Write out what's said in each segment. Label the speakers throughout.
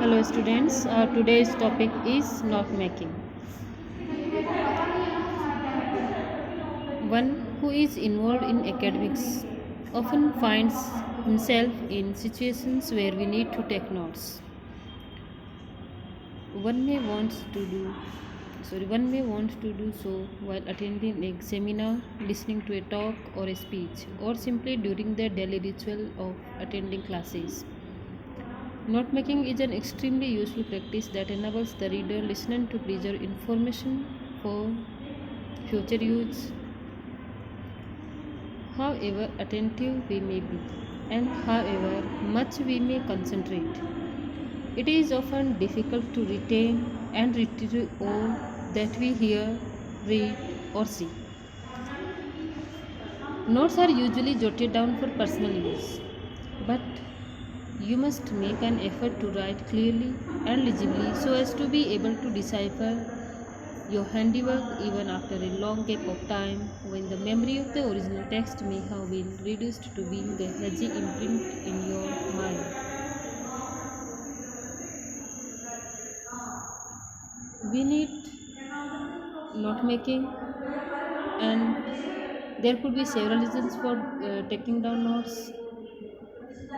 Speaker 1: Hello students, today's topic is note making. One who is involved in academics often finds himself in situations where we need to take notes. One may want to do One may want to do so while attending a seminar, listening to a talk or a speech, or simply during the daily ritual of attending classes. Note making is an extremely useful practice that enables the reader listener to preserve information for future use. However attentive we may be, and however much we may concentrate, it is often difficult to retain and retrieve all that we hear, read, or see. Notes are usually jotted down for personal use, but you must make an effort to write clearly and legibly so as to be able to decipher your handiwork even after a long gap of time when the memory of the original text may have been reduced to being a hazy imprint in your mind. We need note making, and there could be several reasons for taking down notes.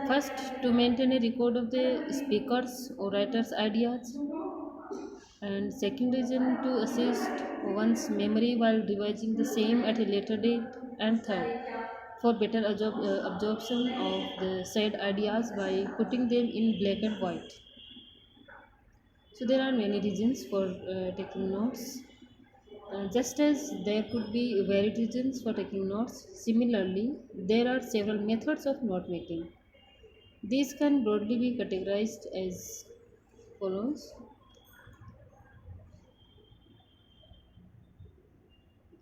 Speaker 1: First, to maintain a record of the speaker's or writer's ideas, and second reason to assist one's memory while revising the same at a later date, and third for better absorption of the said ideas by putting them in black and white. So there are many reasons for taking notes. Just as there could be varied reasons for taking notes, similarly there are several methods of note making. These can broadly be categorized as follows.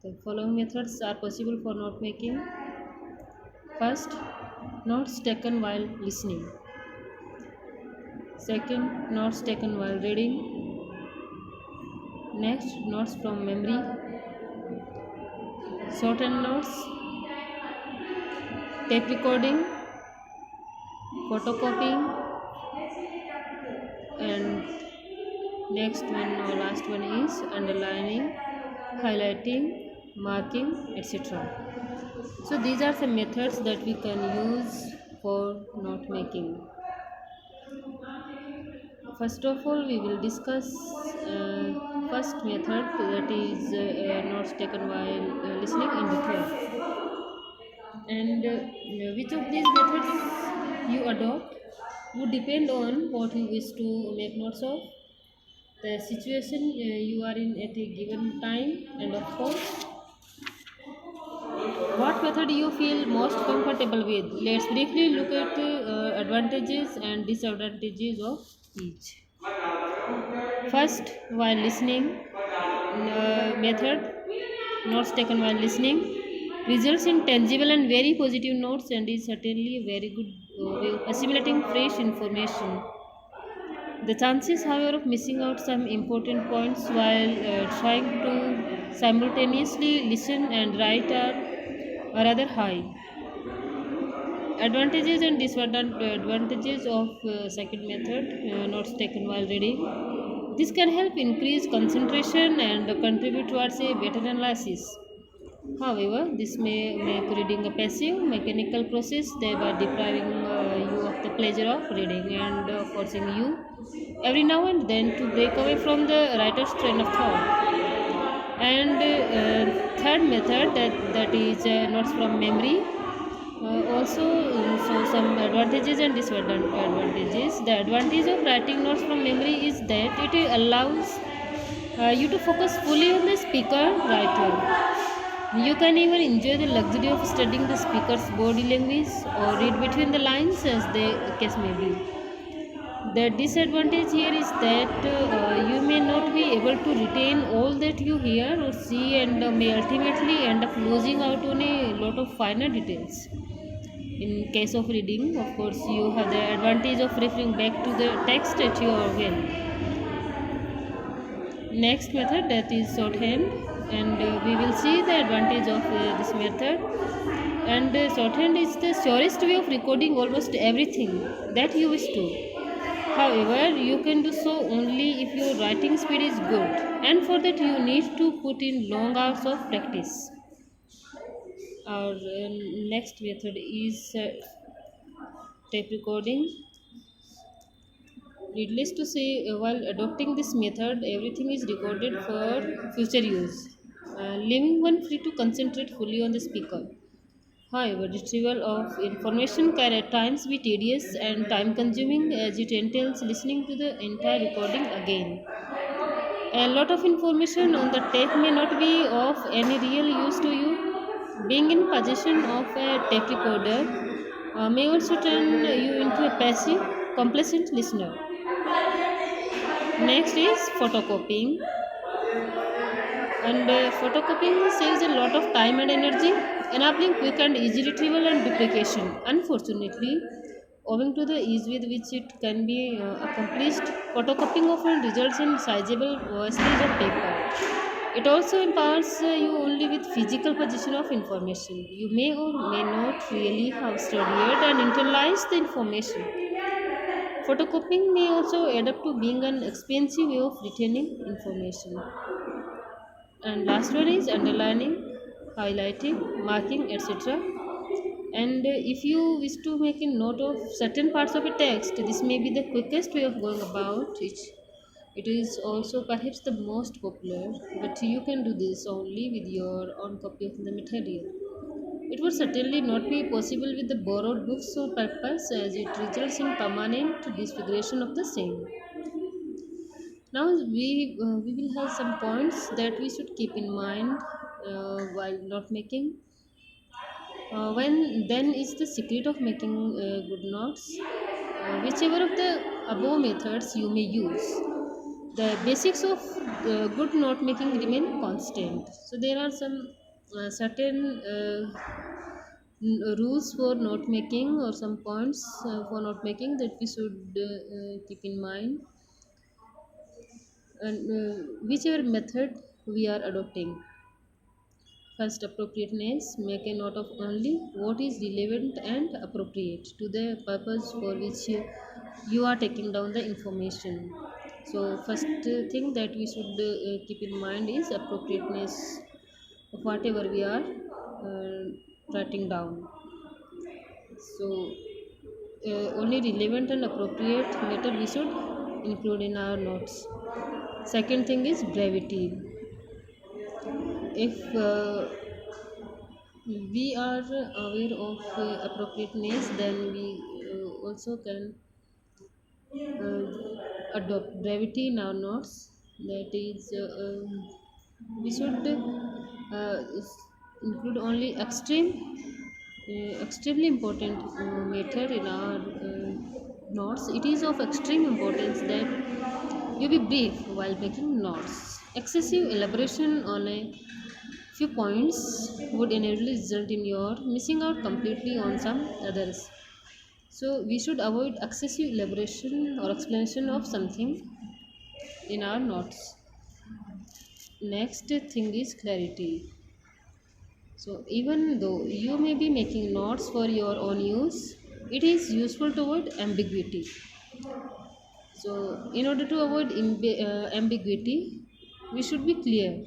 Speaker 1: The following methods are possible for note making. First, notes taken while listening. Second, notes taken while reading. Next, notes from memory. Shortened notes, tape recording, photocopying, and next one or last one is underlining, highlighting, marking, etc. So these are some methods that we can use for note making. First of all, we will discuss first method, that is notes taken while listening in detail. And which of these methods you adopt would depend on what you wish to make notes of, the situation you are in at a given time, and of course what method you feel most comfortable with. Let's briefly look at advantages and disadvantages of each. First, while listening method, notes taken while listening, results in tangible and very positive notes and is certainly a very good way of assimilating fresh information. The chances, however, of missing out some important points while trying to simultaneously listen and write are rather high. Advantages and disadvantages of second method, notes taken while reading. This can help increase concentration and contribute towards a better analysis. However, this may make reading a passive, mechanical process, thereby depriving you of the pleasure of reading and forcing you every now and then to break away from the writer's train of thought. And third method, that is notes from memory, also so some advantages and disadvantages. The advantage of writing notes from memory is that it allows you to focus fully on the speaker writer. You can even enjoy the luxury of studying the speaker's body language or read between the lines, as the case may be. The disadvantage here is that you may not be able to retain all that you hear or see, and may ultimately end up losing out on a lot of finer details. In case of reading, of course, you have the advantage of referring back to the text at your will. Next method, that is shorthand, and we will see the advantage of this method. And shorthand is the surest way of recording almost everything that you wish to. However, you can do so only if your writing speed is good, and for that, you need to put in long hours of practice. Our next method is tape recording. Needless to say, while adopting this method, everything is recorded for future use, leaving one free to concentrate fully on the speaker. However, retrieval of information can at times be tedious and time consuming as it entails listening to the entire recording again. A lot of information on the tape may not be of any real use to you. Being in possession of a tape recorder may also turn you into a passive, complacent listener. Next is photocopying, and photocopying saves a lot of time and energy, enabling quick and easy retrieval and duplication. Unfortunately, owing to the ease with which it can be accomplished, photocopying often results in sizable wastage of paper. It also empowers you only with physical possession of information. You may or may not really have studied and internalized the information. Photocopying may also add up to being an expensive way of retaining information. And last one is underlining, highlighting, marking, etc. And if you wish to make a note of certain parts of a text, this may be the quickest way of going about it. It is also perhaps the most popular, but you can do this only with your own copy of the material. It would certainly not be possible with the borrowed books or purpose, as it results in permanent disfiguration of the same. Now we will have some points that we should keep in mind while not making. When then is the secret of making good notes? Whichever of the above methods you may use, the basics of good note making remain constant. So there are some certain rules for note making, or some points for note making that we should keep in mind, and whichever method we are adopting. First, appropriateness. Make a note of only what is relevant and appropriate to the purpose for which you are taking down the information. So, first thing that we should keep in mind is appropriateness of whatever we are writing down. So, only relevant and appropriate matter we should include in our notes. Second thing is brevity. If we are aware of appropriateness, then we also can adopt brevity in our notes. That is, we should include only extremely important matter in our notes. It is of extreme importance that you be brief while making notes. Excessive elaboration on a few points would inevitably result in your missing out completely on some others. So we should avoid excessive elaboration or explanation of something in our notes. Next thing is clarity. So even though you may be making notes for your own use, it is useful to avoid ambiguity. So in order to avoid ambiguity, we should be clear.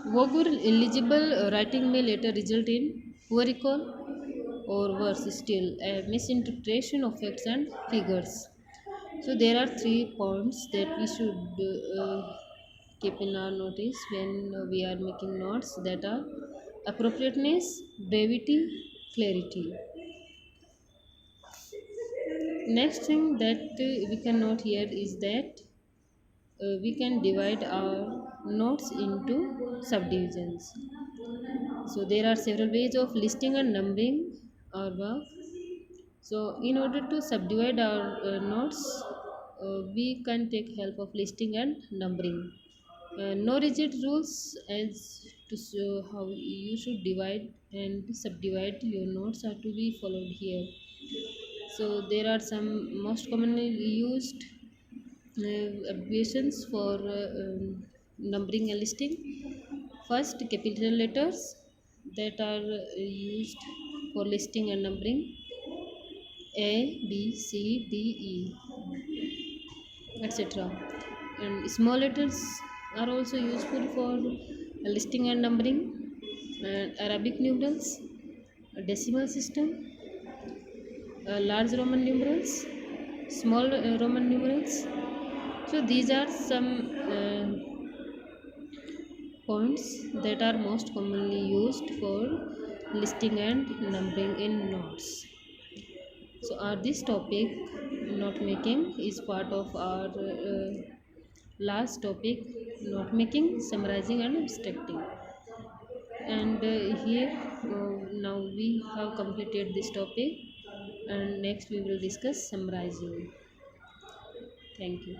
Speaker 1: Vague or illegible writing may later result in poor recall, or worse still, a misinterpretation of facts and figures. So there are 3 points that we should keep in our notice when we are making notes, that are appropriateness, brevity, clarity. Next thing that we can note here is that we can divide our notes into subdivisions. So there are several ways of listing and numbering our work. So in order to subdivide our notes, we can take help of listing and numbering. No rigid rules as to show how you should divide and subdivide your notes are to be followed here. So there are some most commonly used abbreviations for numbering and listing. First, capital letters that are used for listing and numbering. A, B, C, D, E, etc. And small letters are also useful for listing and numbering, and Arabic numerals, a decimal system, large Roman numerals, small Roman numerals. So these are some points that are most commonly used for listing and numbering in notes. So this topic, note making, is part of our last topic, note making, summarizing and abstracting. And here now we have completed this topic, and next we will discuss summarizing. Thank you.